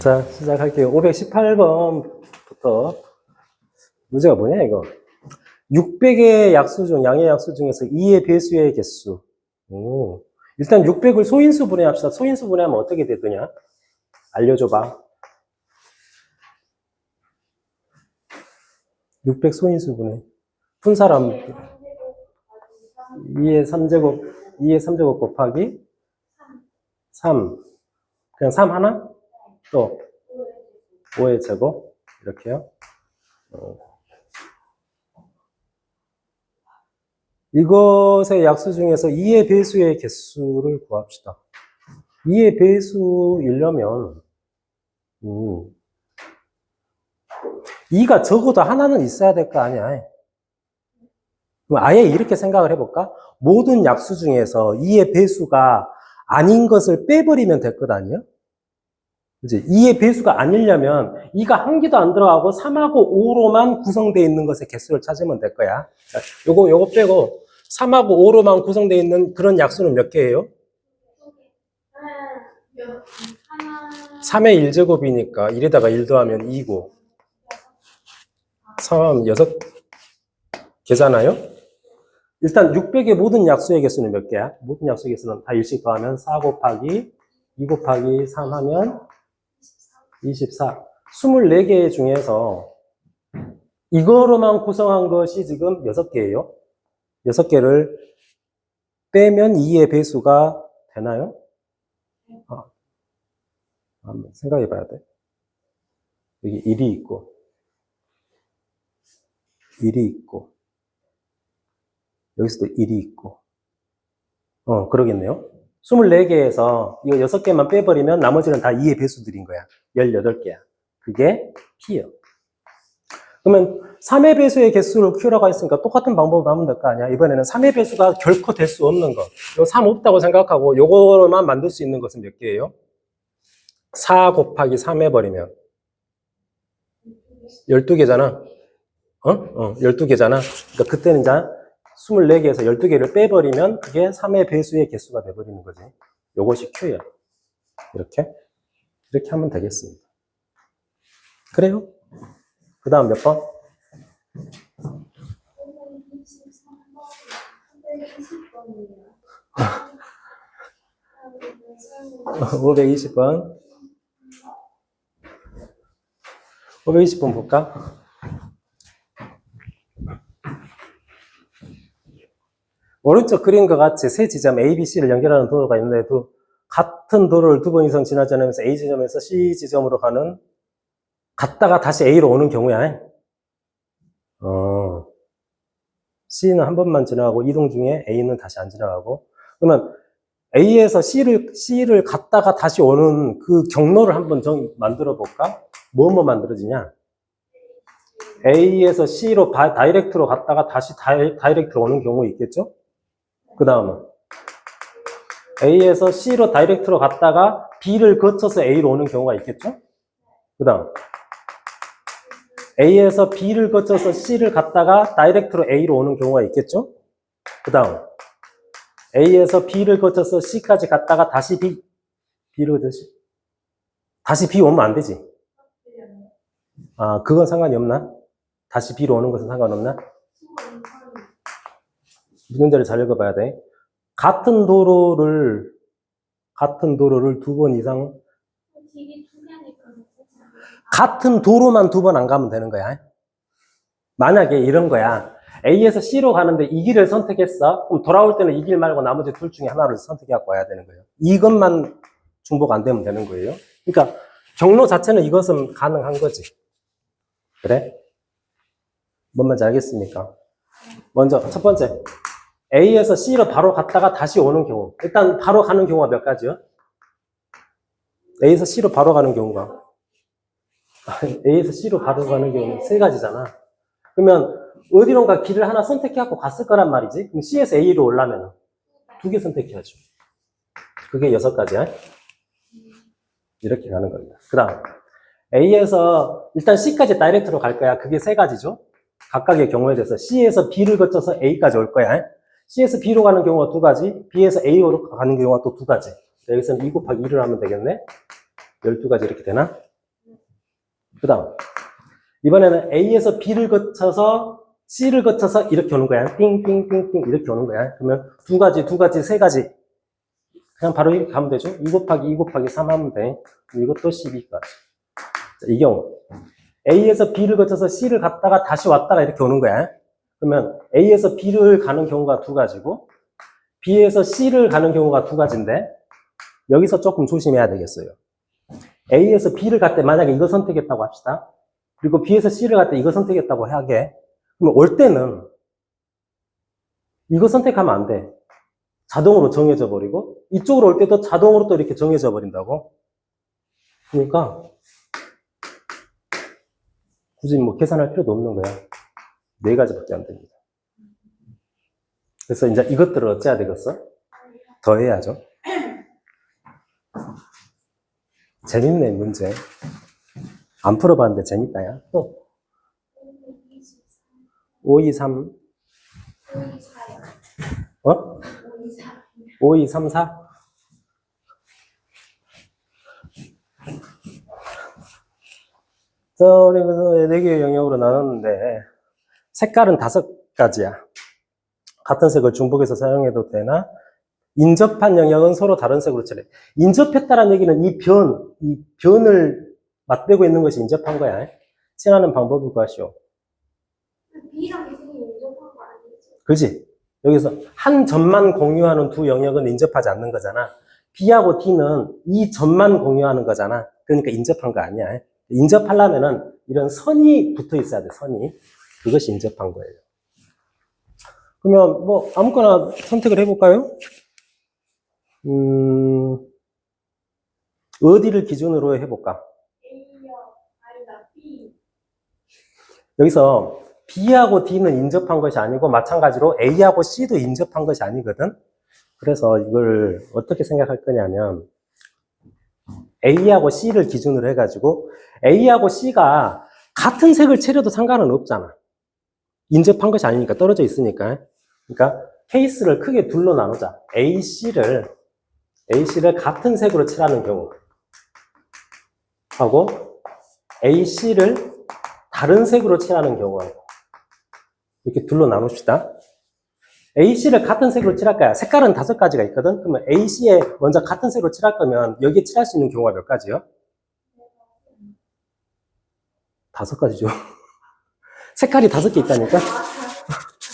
자, 시작할게요. 518번부터. 문제가 뭐냐, 이거. 600의 약수 중, 양의 약수 중에서 2의 배수의 개수. 오. 일단 600을 소인수 분해합시다. 소인수 분해하면 어떻게 되더냐? 알려줘봐. 600 소인수 분해. 푼 사람. 2의 3제곱 곱하기 3. 그냥 3 하나? 또 5의 제곱. 이렇게요. 이것의 약수 중에서 2의 배수의 개수를 구합시다. 2의 배수이려면 2가 적어도 하나는 있어야 될 거 아니야. 그럼 아예 이렇게 생각을 해볼까? 모든 약수 중에서 2의 배수가 아닌 것을 빼버리면 될 것 아니에요? 그치? 2의 배수가 아니려면 2가 한 개도 안 들어가고 3하고 5로만 구성되어 있는 것의 개수를 찾으면 될 거야. 자, 요거 빼고 3하고 5로만 구성되어 있는 그런 약수는 몇 개예요? 3의 1제곱이니까 1에다가 1 더하면 2고 3하면 6개잖아요? 일단 600의 모든 약수의 개수는 몇 개야? 모든 약수의 개수는 다 1씩 더하면 4 곱하기 2 곱하기 3 하면 24. 24개 중에서 이거로만 구성한 것이 지금 6개예요. 6개를 빼면 2의 배수가 되나요? 한번 생각해 봐야 돼. 여기 1이 있고 1이 있고 여기서도 1이 있고 그러겠네요. 24개에서 이거 6개만 빼버리면 나머지는 다 2의 배수들인 거야. 18개야. 그게 P요. 그러면 3의 배수의 개수를 Q라고 했으니까 똑같은 방법을 하면 될 거 아니야. 이번에는 3의 배수가 결코 될 수 없는 것. 이거 3 없다고 생각하고 요거로만 만들 수 있는 것은 몇 개예요? 4 곱하기 3 해버리면 12개잖아. 12개잖아. 그러니까 그때는 이제 24개에서 12개를 빼버리면 그게 3의 배수의 개수가 돼버리는 거지. 요것이 Q야. 이렇게 하면 되겠습니다. 그래요? 그 다음 몇 번? 520번. 520번 볼까? 오른쪽 그림과 같이 세 지점 A, B, C를 연결하는 도로가 있는데 같은 도로를 2번 이상 지나지 않으면서 A 지점에서 C 지점으로 갔다가 다시 A로 오는 경우야. C는 한 번만 지나가고 이동 중에 A는 다시 안 지나가고. 그러면 A에서 C를 갔다가 다시 오는 그 경로를 한번 만들어 볼까? 뭐 만들어지냐? A에서 C로 다이렉트로 갔다가 다시 다이렉트로 오는 경우 있겠죠? 그 다음은 A에서 C로 다이렉트로 갔다가 B를 거쳐서 A로 오는 경우가 있겠죠? 그 다음 A에서 B를 거쳐서 C를 갔다가 다이렉트로 A로 오는 경우가 있겠죠? 그 다음 A에서 B를 거쳐서 C까지 갔다가 다시 B를 거쳐서 다시 B 오면 안 되지? 그건 상관이 없나? 다시 B로 오는 것은 상관없나? 문제를 잘 읽어봐야 돼. 같은 도로를 2번 이상 같은 도로만 2번 안 가면 되는 거야. 만약에 이런 거야. A에서 C로 가는데 이 길을 선택했어. 그럼 돌아올 때는 이 길 말고 나머지 둘 중에 하나를 선택해갖고 와야 되는 거예요. 이것만 중복 안 되면 되는 거예요. 그러니까 경로 자체는 이것은 가능한 거지. 그래? 뭔 말인지 알겠습니까? 먼저 첫 번째 A에서 C로 바로 갔다가 다시 오는 경우. 일단 바로 가는 경우가 몇 가지요? A에서 C로 바로 가는 경우가 A에서 C로 바로 가는 경우는 3가지잖아. 그러면 어디론가 길을 하나 선택해갖고 갔을 거란 말이지. 그럼 C에서 A로 오려면 2개 선택해야죠. 그게 6가지야. 이렇게 가는 겁니다. 그 다음 A에서 일단 C까지 다이렉트로 갈 거야. 그게 3가지죠. 각각의 경우에 대해서 C에서 B를 거쳐서 A까지 올 거야. C에서 B로 가는 경우가 2가지, B에서 A로 가는 경우가 또 2가지. 여기서는 2 곱하기 2를 하면 되겠네. 12가지 이렇게 되나? 그 다음. 이번에는 A에서 B를 거쳐서 C를 거쳐서 이렇게 오는 거야. 띵띵띵띵 이렇게 오는 거야. 그러면 두 가지, 세 가지. 그냥 바로 이렇게 가면 되죠. 2 곱하기 2 곱하기 3 하면 돼. 이것도 12까지. 자, 이 경우. A에서 B를 거쳐서 C를 갔다가 다시 왔다가 이렇게 오는 거야. 그러면 A에서 B를 가는 경우가 두 가지고 B에서 C를 가는 경우가 두 가지인데 여기서 조금 조심해야 되겠어요. A에서 B를 갈 때 만약에 이거 선택했다고 합시다. 그리고 B에서 C를 갈 때 이거 선택했다고 하게. 그럼 올 때는 이거 선택하면 안 돼. 자동으로 정해져 버리고 이쪽으로 올 때도 자동으로 또 이렇게 정해져 버린다고. 그러니까 굳이 뭐 계산할 필요도 없는 거야. 네 가지밖에 안 됩니다. 그래서 이제 이것들을 어째야 되겠어? 더해야죠. 재밌네, 문제. 안 풀어봤는데 재밌다, 야. 또. 5, 2, 3. 어? 5, 2, 3, 4. 자, 우리 그래서 4개의 영역으로 나눴는데, 색깔은 5가지야. 같은 색을 중복해서 사용해도 되나? 인접한 영역은 서로 다른 색으로 칠해. 인접했다라는 얘기는 이 변을 맞대고 있는 것이 인접한 거야. 칠하는 방법일 것이오. B랑 C는 인접한 거 아니지? 그지? 여기서 한 점만 공유하는 두 영역은 인접하지 않는 거잖아. B하고 D는 이 점만 공유하는 거잖아. 그러니까 인접한 거 아니야. 인접하려면은 이런 선이 붙어 있어야 돼, 선이. 그것이 인접한 거예요. 그러면 뭐 아무거나 선택을 해볼까요? 어디를 기준으로 해볼까? A요, 아니다, B. 여기서 B하고 D는 인접한 것이 아니고 마찬가지로 A하고 C도 인접한 것이 아니거든. 그래서 이걸 어떻게 생각할 거냐면 A하고 C를 기준으로 해가지고 A하고 C가 같은 색을 칠해도 상관은 없잖아. 인접한 것이 아니니까 떨어져 있으니까. 그러니까 케이스를 크게 둘로 나누자. AC를 같은 색으로 칠하는 경우 하고 AC를 다른 색으로 칠하는 경우하고 이렇게 둘로 나눕시다. AC를 같은 색으로 칠할 거야. 색깔은 5가지가 있거든. 그러면 AC에 먼저 같은 색으로 칠할 거면 여기에 칠할 수 있는 경우가 몇 가지요? 5가지죠. 색깔이 5개 있다니까?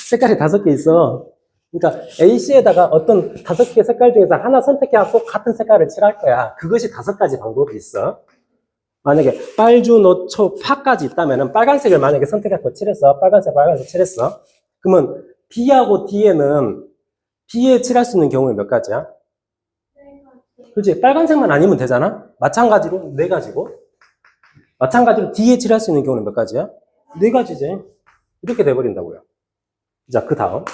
색깔이 5개 있어. 그러니까 AC에다가 어떤 5개 색깔 중에서 하나 선택해갖고 같은 색깔을 칠할 거야. 그것이 5가지 방법이 있어. 만약에 빨주, 노초, 파까지 있다면은 빨간색을 만약에 선택해서 칠했어. 빨간색 칠했어. 그러면 B하고 D에는 B에 칠할 수 있는 경우는 몇 가지야? 그렇지? 빨간색만 아니면 되잖아? 마찬가지로 4가지고. 마찬가지로 D에 칠할 수 있는 경우는 몇 가지야? 4가지지. 이렇게 돼버린다고요. 자, 그 다음.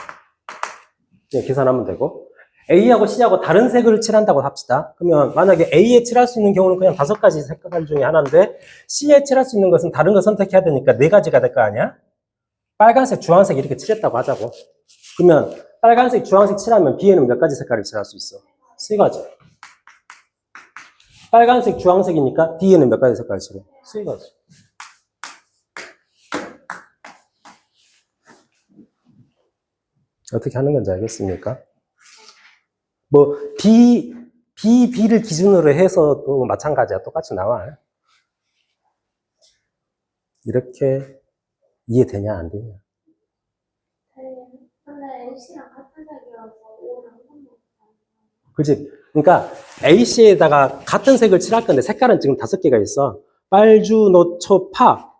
계산하면 되고. A하고 C하고 다른 색을 칠한다고 합시다. 그러면 만약에 A에 칠할 수 있는 경우는 그냥 5가지 색깔 중에 하나인데 C에 칠할 수 있는 것은 다른 거 선택해야 되니까 4가지가 될 거 아니야? 빨간색, 주황색 이렇게 칠했다고 하자고. 그러면 빨간색, 주황색 칠하면 B에는 몇 가지 색깔을 칠할 수 있어? 3가지. 빨간색, 주황색이니까 D에는 몇 가지 색깔을 칠해? 3가지. 어떻게 하는 건지 알겠습니까? 뭐 B를 기준으로 해서 또 마찬가지야. 똑같이 나와. 이렇게 이해되냐 안 되냐? 근데 A씨랑 같은 색이어서 O랑 그치? 그러니까 A씨에다가 같은 색을 칠할 건데 색깔은 지금 5개가 있어. 빨주, 노초, 파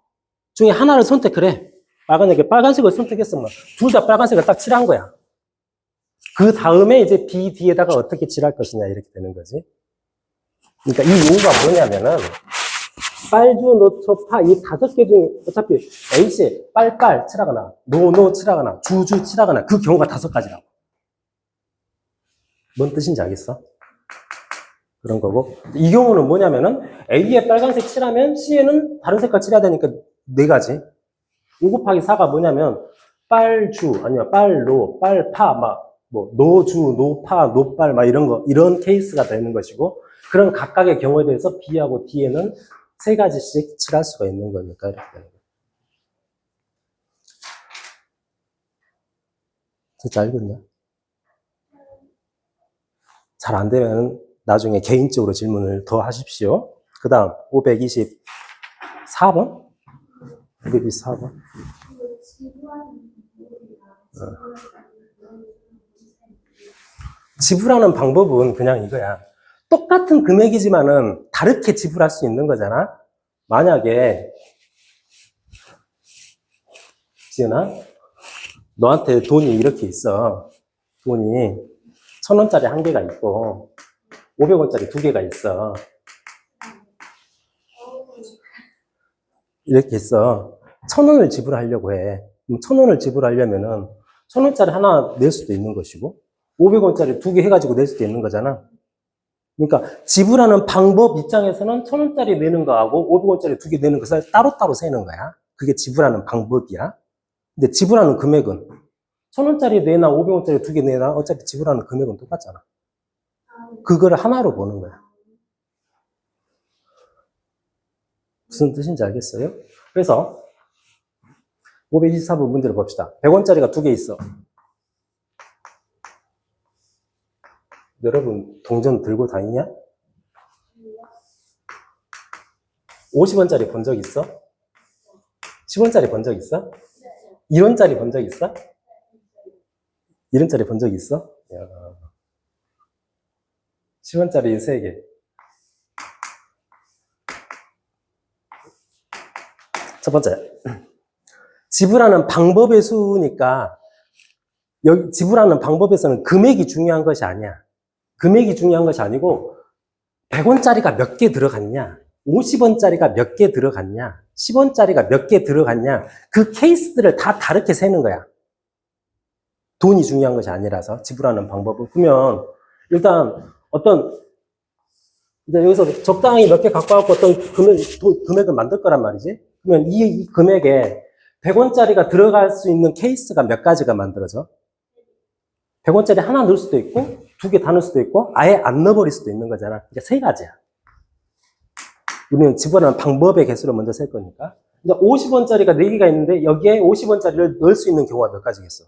중에 하나를 선택을 해. 빨간색을 선택했으면 둘 다 빨간색을 딱 칠한 거야. 그 다음에 이제 B, D에다가 어떻게 칠할 것이냐 이렇게 되는 거지. 그러니까 이 이유가 뭐냐면은 빨주, 노초, 파 이 5개 중에 어차피 A씨 빨빨 칠하거나 노 칠하거나 주 칠하거나 그 경우가 5가지라고. 뭔 뜻인지 알겠어? 그런 거고. 이 경우는 뭐냐면은 A에 빨간색 칠하면 C에는 다른 색깔 칠해야 되니까 4가지. 5 곱하기 4가 뭐냐면 빨주 아니면 빨로 빨파 뭐 노주 노파 노빨 이런 케이스가 되는 것이고 그런 각각의 경우에 대해서 B하고 D에는 세 가지씩 칠할 수가 있는 거니까 이렇게 되는 거예요. 진짜 알겠냐? 잘 안 되면 나중에 개인적으로 질문을 더 하십시오. 그 다음 524번? 524번? 지불하는 방법은 그냥 이거야. 똑같은 금액이지만은 다르게 지불할 수 있는 거잖아. 만약에 지은아, 너한테 돈이 이렇게 있어. 돈이 1,000원짜리 한 개가 있고 500원짜리 두 개가 있어. 이렇게 있어. 1,000원을 지불하려고 해. 그럼 1,000원을 지불하려면은 1,000원짜리 하나 낼 수도 있는 것이고 500원짜리 두 개 해가지고 낼 수도 있는 거잖아. 그러니까 지불하는 방법 입장에서는 1,000원짜리 내는 거하고 500원짜리 두 개 내는 것을 따로따로 세는 거야. 그게 지불하는 방법이야. 근데 지불하는 금액은 1,000원짜리 내나 500원짜리 두 개 내나 어차피 지불하는 금액은 똑같잖아. 그거를 하나로 보는 거야. 무슨 뜻인지 알겠어요? 그래서 524번 문제를 봅시다. 100원짜리가 두 개 있어. 여러분 동전 들고 다니냐? 50원짜리 본 적 있어? 10원짜리 본 적 있어? 1원짜리 본 적 있어? 1원짜리 본 적 있어? 10원짜리 3개. 첫 번째, 지불하는 방법의 수니까 여기 지불하는 방법에서는 금액이 중요한 것이 아니야. 금액이 중요한 것이 아니고 100원짜리가 몇 개 들어갔냐, 50원짜리가 몇 개 들어갔냐, 10원짜리가 몇 개 들어갔냐, 그 케이스들을 다 다르게 세는 거야. 돈이 중요한 것이 아니라서 지불하는 방법은. 그러면 일단 이제 여기서 적당히 몇 개 갖고 와서 어떤 금액을 만들 거란 말이지. 그러면 이 금액에 100원짜리가 들어갈 수 있는 케이스가 몇 가지가 만들어져? 100원짜리 하나 넣을 수도 있고, 두 개 다 넣을 수도 있고, 아예 안 넣어버릴 수도 있는 거잖아. 그러니까 세 가지야. 우리는 지불하는 방법의 개수를 먼저 셀 거니까. 이제 50원짜리가 4개가 있는데, 여기에 50원짜리를 넣을 수 있는 경우가 몇 가지겠어?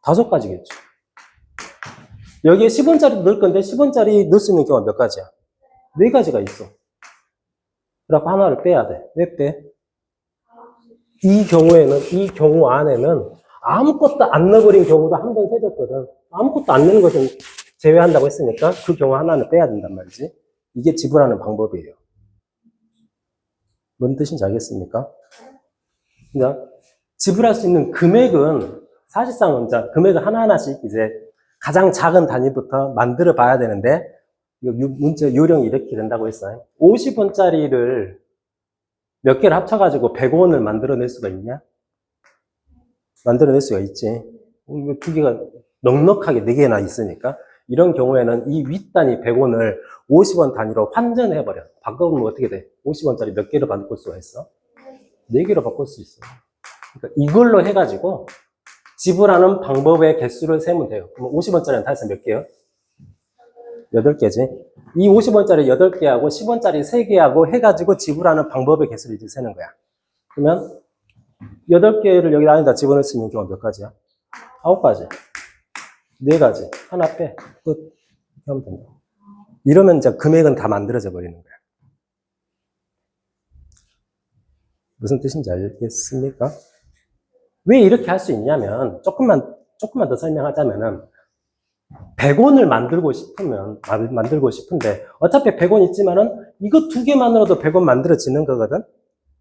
5가지겠죠. 여기에 10원짜리도 넣을 건데, 10원짜리 넣을 수 있는 경우가 몇 가지야? 4가지가 있어. 그래서 하나를 빼야 돼. 왜 빼? 이 경우 안에는 아무것도 안 넣어버린 경우도 한 번 세졌거든. 아무것도 안 넣는 것은 제외한다고 했으니까 그 경우 하나는 빼야 된단 말이지. 이게 지불하는 방법이에요. 뭔 뜻인지 알겠습니까? 그러니까 지불할 수 있는 금액은 사실상은 금액을 하나하나씩 이제 가장 작은 단위부터 만들어 봐야 되는데, 문제 요령이 이렇게 된다고 했어요. 50원짜리를 몇 개를 합쳐가지고 100원을 만들어낼 수가 있냐? 만들어낼 수가 있지. 두 개가 넉넉하게 4개나 있으니까. 이런 경우에는 이 윗단위 100원을 50원 단위로 환전해버려. 바꿔보면 어떻게 돼? 50원짜리 몇 개로 바꿀 수가 있어? 4개로 바꿀 수 있어. 그러니까 이걸로 해가지고 지불하는 방법의 개수를 세면 돼요. 그럼 50원짜리는 다해서 몇 개요? 8개지. 이 50원짜리 8개하고 10원짜리 3개하고 해가지고 지불하는 방법의 개수를 이제 세는 거야. 그러면 8개를 여기 안에다 집어넣을 수 있는 경우가 몇 가지야? 9가지. 4가지. 하나 빼. 끝. 이렇게 하면 된다. 이러면 이제 금액은 다 만들어져 버리는 거야. 무슨 뜻인지 알겠습니까? 왜 이렇게 할 수 있냐면, 조금만 더 설명하자면은, 100원을 만들고 싶은데, 어차피 100원 있지만은, 이거 2개만으로도 100원 만들어지는 거거든?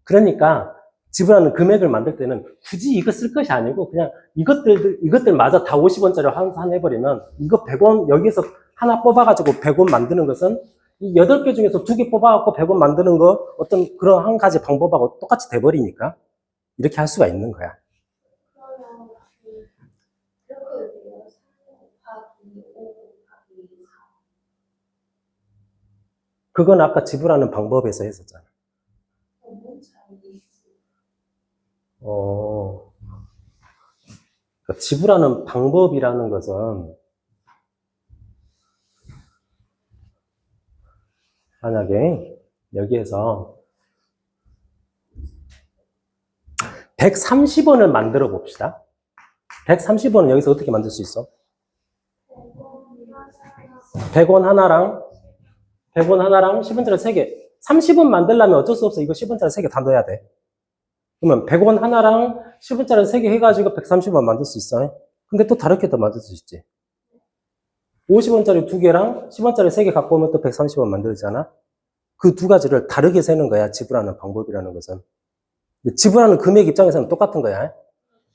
그러니까, 지불하는 금액을 만들 때는 굳이 이거 쓸 것이 아니고, 그냥 이것들마저 다 50원짜리로 환산해버리면, 이거 100원, 여기서 하나 뽑아가지고 100원 만드는 것은, 이 8개 중에서 2개 뽑아갖고 100원 만드는 거, 어떤 그런 한 가지 방법하고 똑같이 돼버리니까, 이렇게 할 수가 있는 거야. 그러면 이렇게 돼요. 3 곱하기 5 곱하기 4. 그건 아까 지불하는 방법에서 했었잖아. 뭔 차이가 있어요? 그러니까 지불하는 방법이라는 것은 만약에 여기에서 130원을 만들어 봅시다. 130원은 여기서 어떻게 만들 수 있어? 100원 하나랑 10원짜리 3개. 30원 만들려면 어쩔 수 없어. 이거 10원짜리 3개 다 넣어야 돼. 그러면 100원 하나랑 10원짜리 3개 해가지고 130원 만들 수 있어. 근데 또 다르게도 만들 수 있지. 50원짜리 2개랑 10원짜리 3개 갖고 오면 또 130원 만들잖아. 그 두 가지를 다르게 세는 거야. 지불하는 방법이라는 것은. 지불하는 금액 입장에서는 똑같은 거야.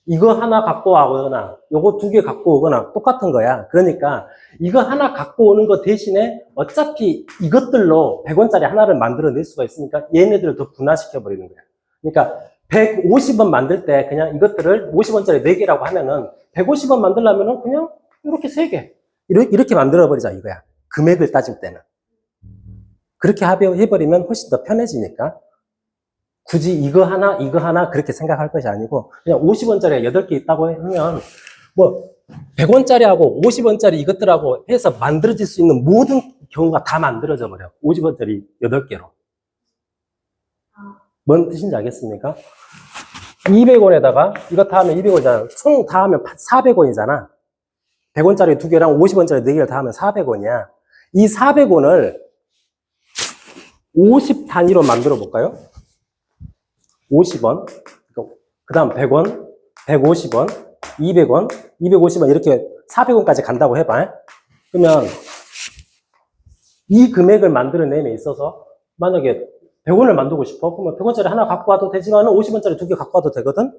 이거 하나 갖고 오거나 요거 2개 갖고 오거나 똑같은 거야. 그러니까 이거 하나 갖고 오는 거 대신에 어차피 이것들로 100원짜리 하나를 만들어낼 수가 있으니까 얘네들을 더 분화시켜 버리는 거야. 그러니까 150원 만들 때 그냥 이것들을 50원짜리 4개라고 하면은 150원 만들려면은 그냥 이렇게 3개 이렇게 만들어 버리자 이거야. 금액을 따질 때는. 그렇게 해버리면 훨씬 더 편해지니까. 굳이 이거 하나 그렇게 생각할 것이 아니고 그냥 50원짜리가 8개 있다고 하면 뭐 100원짜리하고 50원짜리 이것들하고 해서 만들어질 수 있는 모든 경우가 다 만들어져 버려. 50원짜리 8개로. 뭔 뜻인지 알겠습니까? 200원에다가 이거 다 하면 200원이잖아. 총 다 하면 400원이잖아. 100원짜리 2개랑 50원짜리 4개를 다 하면 400원이야. 이 400원을 50 단위로 만들어 볼까요? 50원, 그 다음 100원, 150원, 200원, 250원 이렇게 400원까지 간다고 해봐. 그러면 이 금액을 만들어내에 있어서 만약에 100원을 만들고 싶어? 그러면 100원짜리 하나 갖고 와도 되지만 50원짜리 2개 갖고 와도 되거든?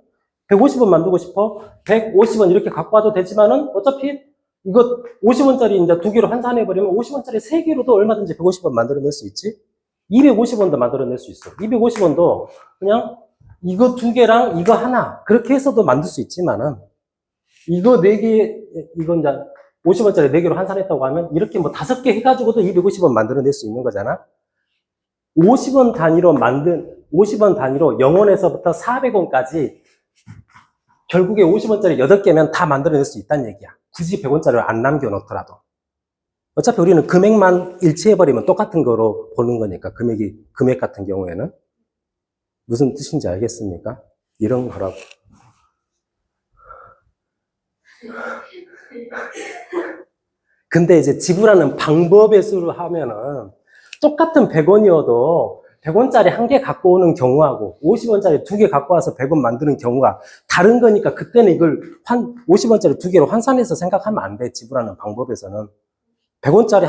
150원 만들고 싶어? 150원 이렇게 갖고 와도 되지만은 어차피 이거 50원짜리 이제 2개로 환산해버리면 50원짜리 3개로도 얼마든지 150원 만들어낼 수 있지? 250원도 만들어낼 수 있어. 250원도 그냥 이거 2개랑 이거 하나 그렇게 해서도 만들 수 있지만은 이거 4개, 이거 이제 50원짜리 4개로 환산했다고 하면 이렇게 뭐 5개 해가지고도 250원 만들어낼 수 있는 거잖아. 50원 단위로 0원에서부터 400원까지 결국에 50원짜리 8개면 다 만들어낼 수 있다는 얘기야. 굳이 100원짜리를 안 남겨놓더라도. 어차피 우리는 금액만 일치해버리면 똑같은 거로 보는 거니까, 금액 같은 경우에는. 무슨 뜻인지 알겠습니까? 이런 거라고. 근데 이제 지불하는 방법의 수로 하면은 똑같은 100원이어도 100원짜리 1개 갖고 오는 경우하고 50원짜리 2개 갖고 와서 100원 만드는 경우가 다른 거니까 그때는 이걸 50원짜리 2개로 환산해서 생각하면 안 돼. 지불하는 방법에서는. 100원짜리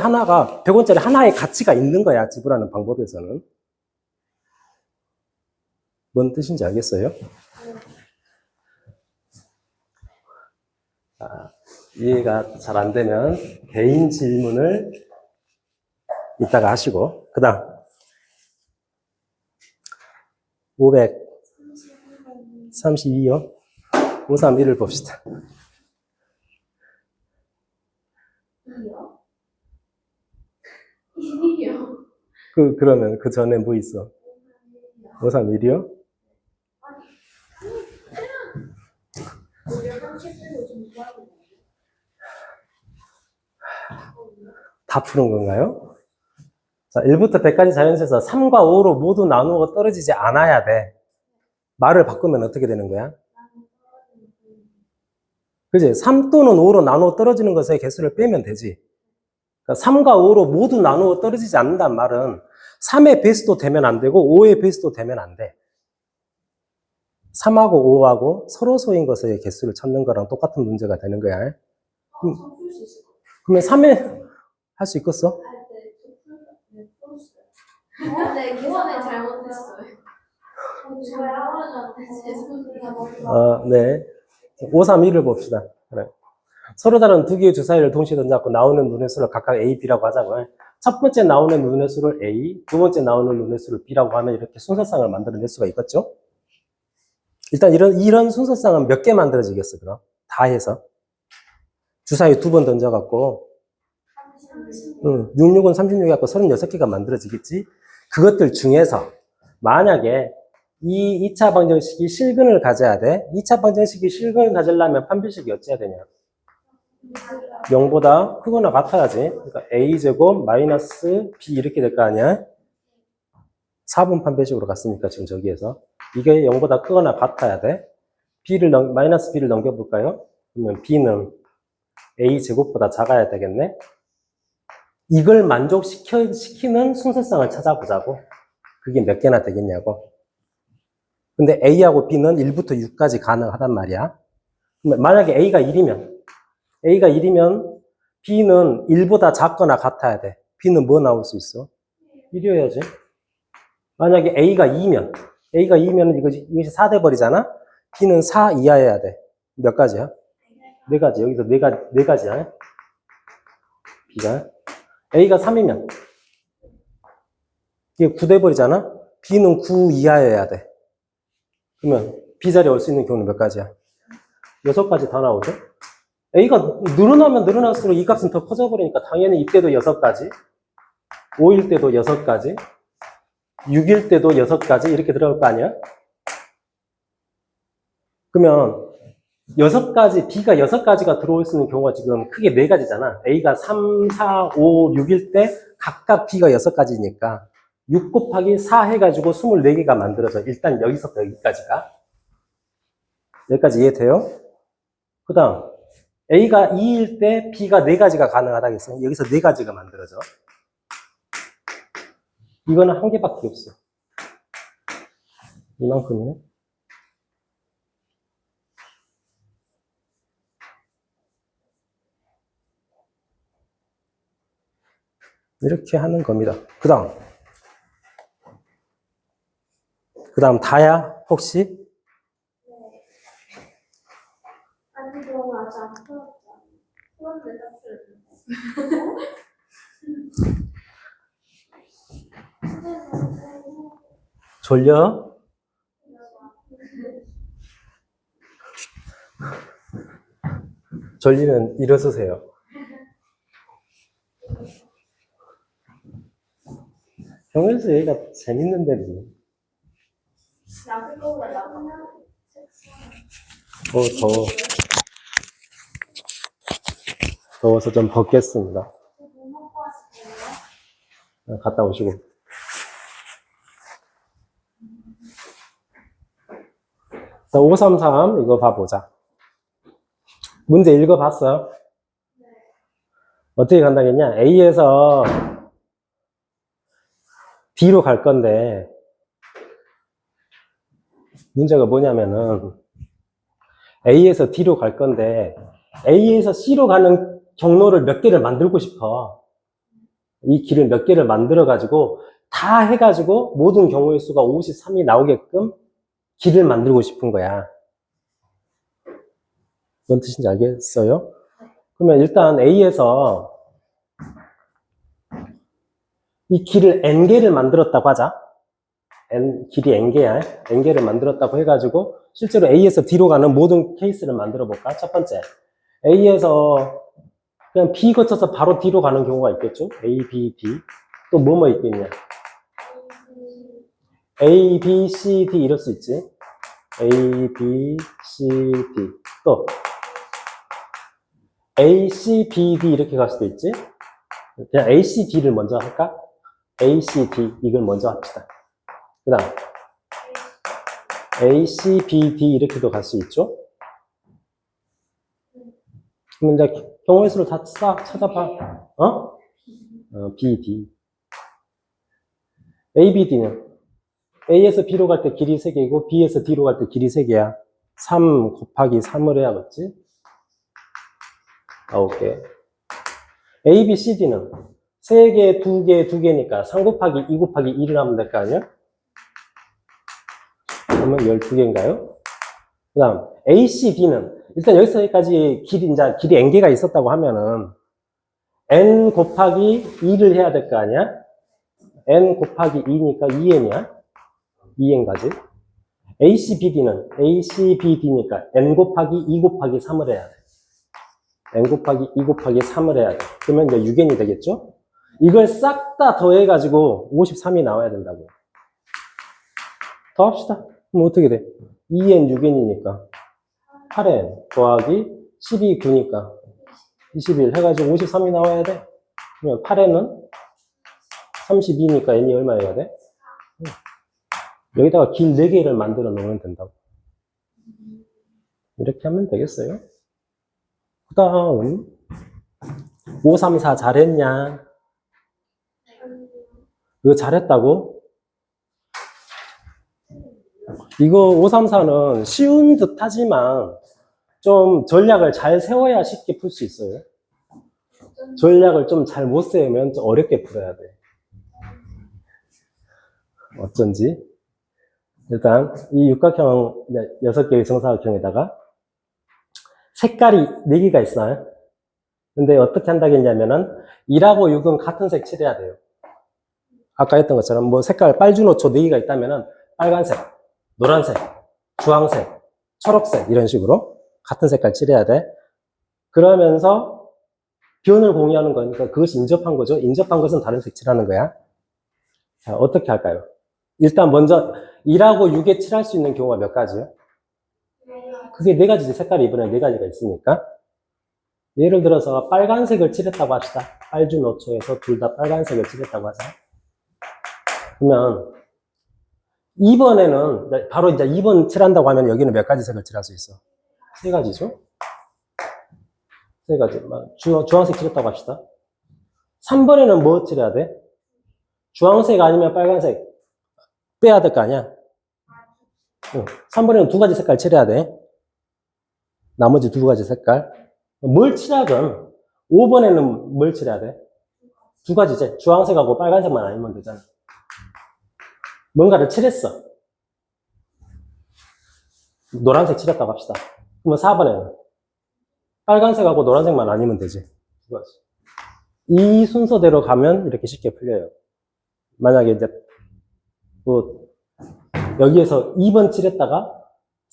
하나의 가치가 있는 거야. 지불하는 방법에서는. 뭔 뜻인지 알겠어요? 이해가 잘 안 되면 개인 질문을 이따가 하시고, 그 다음 532요. 531을 봅시다. 2요? 그러면 그 전에 뭐 있어? 531이요? 다 푸는 건가요? 자, 1부터 100까지 자연수에서 3과 5로 모두 나누어 떨어지지 않아야 돼. 말을 바꾸면 어떻게 되는 거야? 그지? 3 또는 5로 나누어 떨어지는 것의 개수를 빼면 되지. 그러니까 3과 5로 모두 나누어 떨어지지 않는다는 말은 3의 배수도 되면 안 되고 5의 배수도 되면 안 돼. 3하고 5하고 서로 소인 것의 개수를 찾는 거랑 똑같은 문제가 되는 거야. 그러면 3에 할 수 있겠어? 네, 계산을 잘못했어요. 네. 531을 봅시다. 그래. 서로 다른 두 개의 주사위를 동시에 던져갖고 나오는 눈의 수를 각각 A, B라고 하자고요. 첫 번째 나오는 눈의 수를 A, 두 번째 나오는 눈의 수를 B라고 하면 이렇게 순서상을 만들어낼 수가 있겠죠? 일단 이런 순서상은 몇 개 만들어지겠어, 그럼? 다 해서. 주사위 2번 던져갖고, 66은 36이 갖고 36개가 만들어지겠지? 그것들 중에서, 만약에 이 2차 방정식이 실근을 가져야 돼. 2차 방정식이 실근을 가지려면 판별식이 어찌해야 되냐? 0보다 크거나 같아야지. 그러니까 a제곱 마이너스 b 이렇게 될 거 아니야? 4분 판별식으로 갔으니까 지금 저기에서. 이게 0보다 크거나 같아야 돼. 마이너스 b를 넘겨볼까요? 그러면 b는 a제곱보다 작아야 되겠네. 이걸 만족시키는 순서상을 찾아보자고. 그게 몇 개나 되겠냐고. 근데 a하고 b는 1부터 6까지 가능하단 말이야. 만약에 a가 1이면 b는 1보다 작거나 같아야 돼. b는 뭐 나올 수 있어? 1이어야지. 만약에 a가 2면 이것이 4 돼버리잖아? b는 4 이하여야 돼. 몇 가지야? 4가지. 여기서 4가지야. b가. a가 3이면 이게 9 돼버리잖아? b는 9 이하여야 돼. 그러면 b 자리에 올 수 있는 경우는 몇 가지야? 6가지 다 나오죠? a가 늘어나면 늘어날수록 이 값은 더 커져버리니까 당연히 이때도 6가지, 5일 때도 6가지, 6일 때도 6가지 이렇게 들어갈 거 아니야? 그러면 6가지, b가 6가지가 들어올 수 있는 경우가 지금 크게 4가지잖아. a가 3, 4, 5, 6일 때 각각 b가 6가지니까 6 곱하기 4 해가지고 24개가 만들어져. 일단 여기서부터 여기까지가. 여기까지 이해돼요? 그 다음 a가 2일 때 b가 4가지가 가능하다겠어. 여기서 4가지가 만들어져. 이거는 한 개밖에 없어. 이만큼이네. 이렇게 하는 겁니다. 그 다음 다야? 혹시? 아니, 너무 아직 안 풀었잖아. 풀었는데 다 풀었는데. 졸려? 졸리면 일어서세요. 병원에서 얘기가 재밌는데 뭐. 나쁠 거보다 나빠. 더워. 더워서 좀 벗겠습니다. 뭐 먹고 왔어요? 갔다 오시고. 자, 533 이거 봐보자. 문제 읽어봤어요? 어떻게 간다겠냐? A에서 D로 갈 건데 문제가 뭐냐면은 A에서 D로 갈 건데 A에서 C로 가는 경로를 몇 개를 만들고 싶어. 이 길을 몇 개를 만들어 가지고 다 해가지고 모든 경우의 수가 53이 나오게끔 길을 만들고 싶은 거야. 뭔 뜻인지 알겠어요? 그러면 일단 A에서 이 길을 N개를 만들었다고 하자. 길이 N개야. N개를 만들었다고 해가지고 실제로 A에서 D로 가는 모든 케이스를 만들어 볼까? 첫 번째, A에서 그냥 B 거쳐서 바로 D로 가는 경우가 있겠죠? A, B, D. 또 뭐뭐 있겠냐? A, B, C, D 이럴 수 있지. A, B, C, D. 또 A, C, B, D 이렇게 갈 수도 있지. 그냥 A, C, D를 먼저 할까? A, C, D 이걸 먼저 합시다. 그 다음 A, C, B, D 이렇게도 갈 수 있죠. 그럼 이제 경우의 수를 다 싹 찾아봐. B, D. A, B, D는 A에서 B로 갈 때 길이 3개이고 B에서 D로 갈 때 길이 3개야. 3 곱하기 3을 해야겠지? 9개. A, B, C, D는 3개, 2개, 2개니까 3 곱하기 2 곱하기 1을 하면 될 거 아니야? 그러면 12개인가요? 그 다음 A, C, D는 일단 여기서까지 길이 N개가 있었다고 하면은 N 곱하기 2를 해야 될 거 아니야? N 곱하기 2니까 2N이야? 2N까지. A, C, B, D는 A, C, B, D니까 N 곱하기 2 곱하기 3을 해야 돼. N 곱하기 2 곱하기 3을 해야 돼. 그러면 이제 6N이 되겠죠? 이걸 싹 다 더해가지고 53이 나와야 된다고. 더 합시다. 그럼 어떻게 돼? 2N, 6N이니까 8N 더하기 12, 9니까 21 해가지고 53이 나와야 돼. 그러면 8N은 32니까 N이 얼마여야 돼? 여기다가 길 4개를 만들어 놓으면 된다고. 이렇게 하면 되겠어요. 그 다음 534 잘했냐? 이거 잘했다고? 이거 534는 쉬운 듯 하지만 좀 전략을 잘 세워야 쉽게 풀 수 있어요. 전략을 좀 잘 못 세우면 좀 어렵게 풀어야 돼. 어쩐지. 일단 이 육각형 6개의 정사각형에다가 색깔이 4개가 있어요. 근데 어떻게 한다고 했냐면은 2하고 6은 같은 색 칠해야 돼요. 아까 했던 것처럼 뭐 색깔 빨주노초 4개가 있다면은 빨간색, 노란색, 주황색, 초록색 이런 식으로 같은 색깔 칠해야 돼. 그러면서 변을 공유하는 거니까 그것이 인접한 거죠. 인접한 것은 다른 색 칠하는 거야. 자, 어떻게 할까요? 일단 먼저 1하고 6에 칠할 수 있는 경우가 몇 가지요? 그게 4가지지. 색깔이 이번에 4가지가 있으니까. 예를 들어서 빨간색을 칠했다고 합시다. 빨주노초에서 둘 다 빨간색을 칠했다고 하자. 그러면 2번에는 바로 이제 2번 칠한다고 하면 여기는 몇 가지 색을 칠할 수 있어? 3가지죠? 3가지. 주황색 칠했다고 합시다. 3번에는 뭐 칠해야 돼? 주황색 아니면 빨간색 빼야 될 거 아니야? 3번에는 2가지 색깔 칠해야 돼. 나머지 2가지 색깔. 뭘 칠하든 5번에는 뭘 칠해야 돼? 2가지지. 주황색하고 빨간색만 아니면 되잖아. 뭔가를 칠했어. 노란색 칠했다고 합시다. 그러면 4번에는 빨간색하고 노란색만 아니면 되지. 2가지. 이 순서대로 가면 이렇게 쉽게 풀려요. 만약에 이제 뭐 여기에서 2번 칠했다가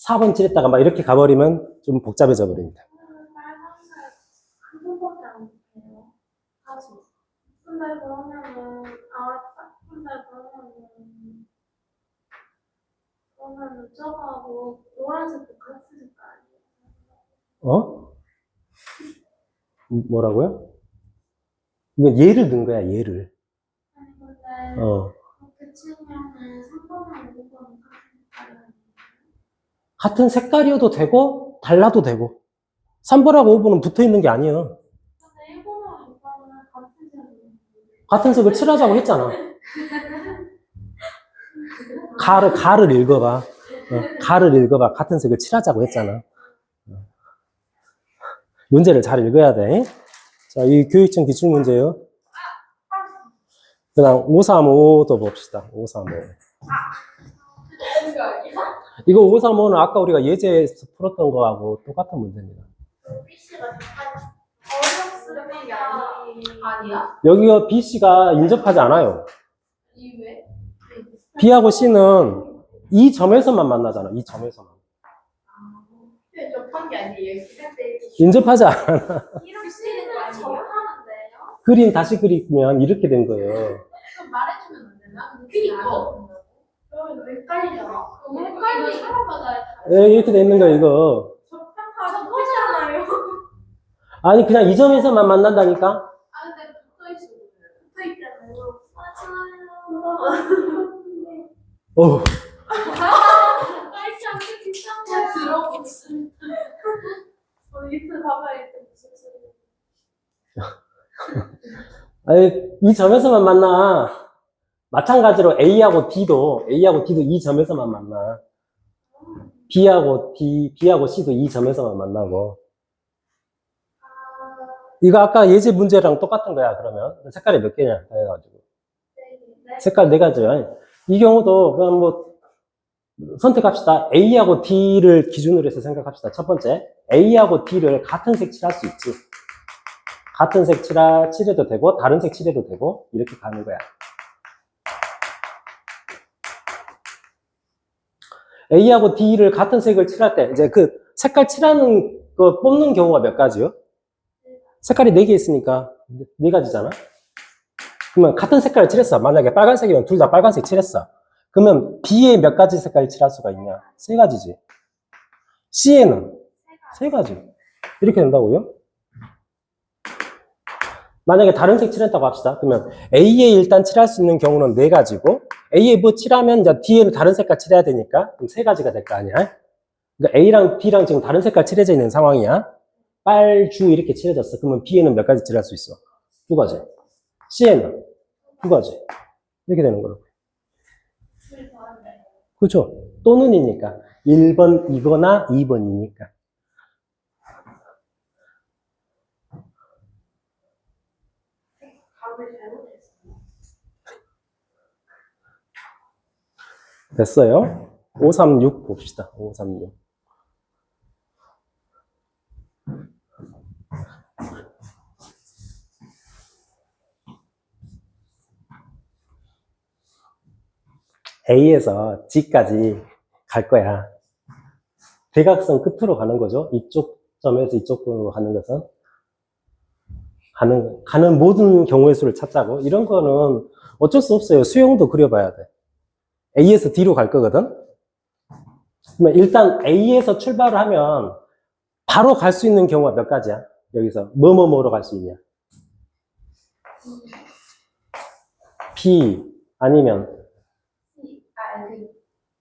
4번 칠했다가 막 이렇게 가버리면 좀 복잡해져 버립니다. 빨간색 한 번밖에 안 돼요. 가지. 근데 그러면은 그러면은 저거하고 노란색도 같은 색깔 아니에요? 어? 뭐라고요? 이건 예를 든 거야, 예를. 아니 근데 어. 그렇게 치면은 3번하고 5번은 같은 색깔이 아니에요? 같은 색깔이어도 되고, 달라도 되고. 3번하고 5번은 붙어 있는 게 아니에요. 근데 1번하고 6번은 같은 색이에요. 같은 색을 칠하자고 했잖아. 가를 읽어봐. 가를 읽어봐. 같은 색을 칠하자고 했잖아. 문제를 잘 읽어야 돼. 자, 이 교육청 기출문제요. 그 다음 535도 봅시다. 535. 이거 535는 아까 우리가 예제에서 풀었던 거하고 똑같은 문제입니다. BC가 약간 어렵스러운 게 아니야? 여기가 B씨가 인접하지 않아요. 이 왜? B하고 C는 이 점에서만 만나잖아. 이 점에서만. 접한 게 아니에요. 인접하지 않아. 이렇게 쓰는 거 접하는데요? 그림 다시 그리면 이렇게 된 거예요. 그럼 말해주면 안 되나? 그니까. 그러면 헷갈리잖아. 너무 헷갈리는 사람마다 이렇게 돼 있는 거예요, 이거. 접하잖아요. 아니, 그냥 이 점에서만 만난다니까? 아 근데 붙어 있잖아요. 맞아요. 어우. 깔지 않게 뒷장이야. 들어보지. 이틀 가봐야겠다. 무슨 소리야. 아니, 이 점에서만 만나. 마찬가지로 A하고 D도 이 점에서만 만나. B하고 C도 이 점에서만 만나고. 이거 아까 예제 문제랑 똑같은 거야, 그러면. 색깔이 몇 개냐, 해가지고. 색깔 4가지요. 이 경우도 그냥 뭐, 선택합시다. A하고 D를 기준으로 해서 생각합시다. 첫 번째. A하고 D를 같은 색 칠할 수 있지. 같은 색 칠해도 되고, 다른 색 칠해도 되고, 이렇게 가는 거야. A하고 D를 같은 색을 칠할 때, 이제 그 색깔 칠하는 거 뽑는 경우가 몇 가지요? 색깔이 4개 있으니까 4가지잖아? 그러면 같은 색깔을 칠했어. 만약에 빨간색이면 둘 다 빨간색 칠했어. 그러면 B에 몇 가지 색깔을 칠할 수가 있냐? 3가지지. C에는 3가지. 이렇게 된다고요? 만약에 다른 색 칠했다고 합시다. 그러면 A에 일단 칠할 수 있는 경우는 4가지고, A에 뭐 칠하면 이제 D에는 다른 색깔 칠해야 되니까, 그럼 3가지가 될 거 아니야? 그러니까 A랑 B랑 지금 다른 색깔 칠해져 있는 상황이야. 빨주 이렇게 칠해졌어. 그러면 B에는 몇 가지 칠할 수 있어? 두 가지. C에는 두 가지. 이렇게 되는 거라고. 그렇죠? 또는이니까. 1번이거나 2번이니까. 답을 잘못했어. 됐어요? 536 봅시다. 536. A에서 G까지 갈 거야. 대각선 끝으로 가는 거죠. 이쪽 점에서 이쪽 점으로 가는 것은. 가는 모든 경우의 수를 찾자고. 이런 거는 어쩔 수 없어요. 수영도 그려봐야 돼. A에서 D로 갈 거거든. 그러면 일단 A에서 출발을 하면 바로 갈 수 있는 경우가 몇 가지야? 여기서 뭐뭐뭐로 갈 수 있냐? B 아니면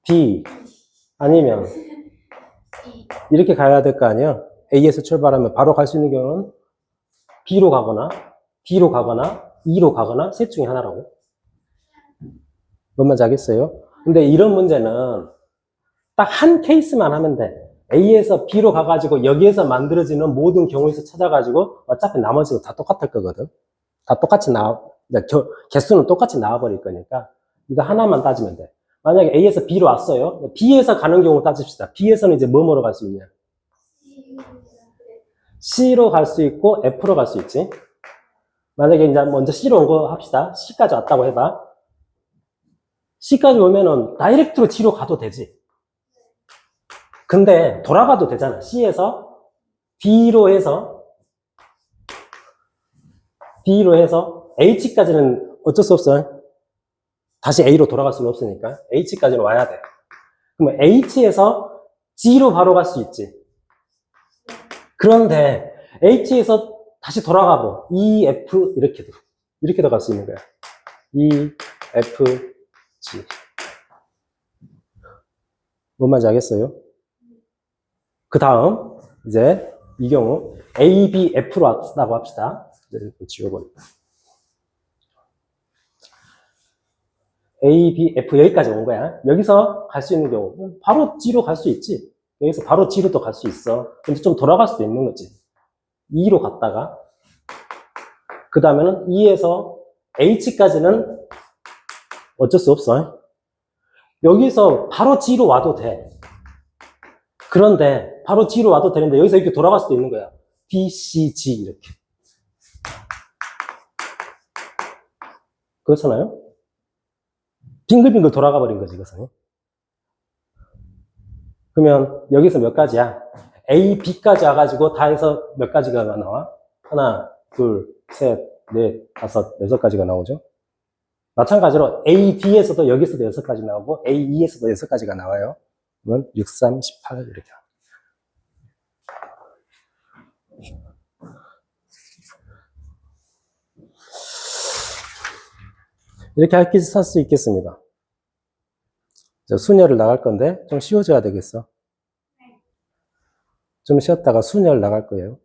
D 아니면 이렇게 가야 될 거 아니야? A에서 출발하면 바로 갈 수 있는 경우는 B로 가거나 D로 가거나 E로 가거나 셋 중에 하나라고. 뭔 말인지 알겠어요? 근데 이런 문제는 딱 한 케이스만 하면 돼. A에서 B로 가가지고 여기에서 만들어지는 모든 경우에서 찾아가지고 어차피 나머지도 다 똑같을 거거든. 다 똑같이 개수는 똑같이 나와버릴 거니까 이거 하나만 따지면 돼. 만약에 A에서 B로 왔어요. B에서 가는 경우 따집시다. B에서는 이제 뭐뭐로 갈 수 있냐? C로 갈 수 있고 F로 갈 수 있지. 만약에 이제 먼저 C로 온 거 합시다. C까지 왔다고 해봐. C까지 오면은 다이렉트로 G로 가도 되지. 근데 돌아가도 되잖아. C에서 D로 해서 H까지는 어쩔 수 없어. 다시 A로 돌아갈 수는 없으니까 H까지는 와야 돼. 그러면 H에서 G로 바로 갈 수 있지. 그런데 H에서 다시 돌아가고 E, F 이렇게도 갈 수 있는 거야. E, F, G. 뭔 말인지 알겠어요? 그 다음 이제 이 경우 A, B, F로 왔다고 합시다. 이제 지워버릴게요. A, B, F 여기까지 온 거야. 여기서 갈 수 있는 경우 바로 G로 갈 수 있지. 여기서 바로 G로 또 갈 수 있어. 근데 좀 돌아갈 수도 있는 거지. E로 갔다가 그 다음에는 E에서 H까지는 어쩔 수 없어. 여기서 바로 G로 와도 돼. 그런데 바로 G로 와도 되는데 여기서 이렇게 돌아갈 수도 있는 거야. B, C, G 이렇게. 그렇잖아요? 빙글빙글 돌아가 버린 거지, 이것은. 그러면 여기서 몇 가지야? A, B까지 와가지고 다 해서 몇 가지가 나와? 하나, 둘, 셋, 넷, 다섯, 여섯 가지가 나오죠? 마찬가지로 A, D에서도 여기서도 여섯 가지 나오고 A, E에서도 여섯 가지가 나와요. 그러면 6, 3, 18 이렇게. 이렇게 할 수 있겠습니다. 순열을 나갈 건데 좀 쉬워져야 되겠어. 좀 쉬었다가 순열 나갈 거예요.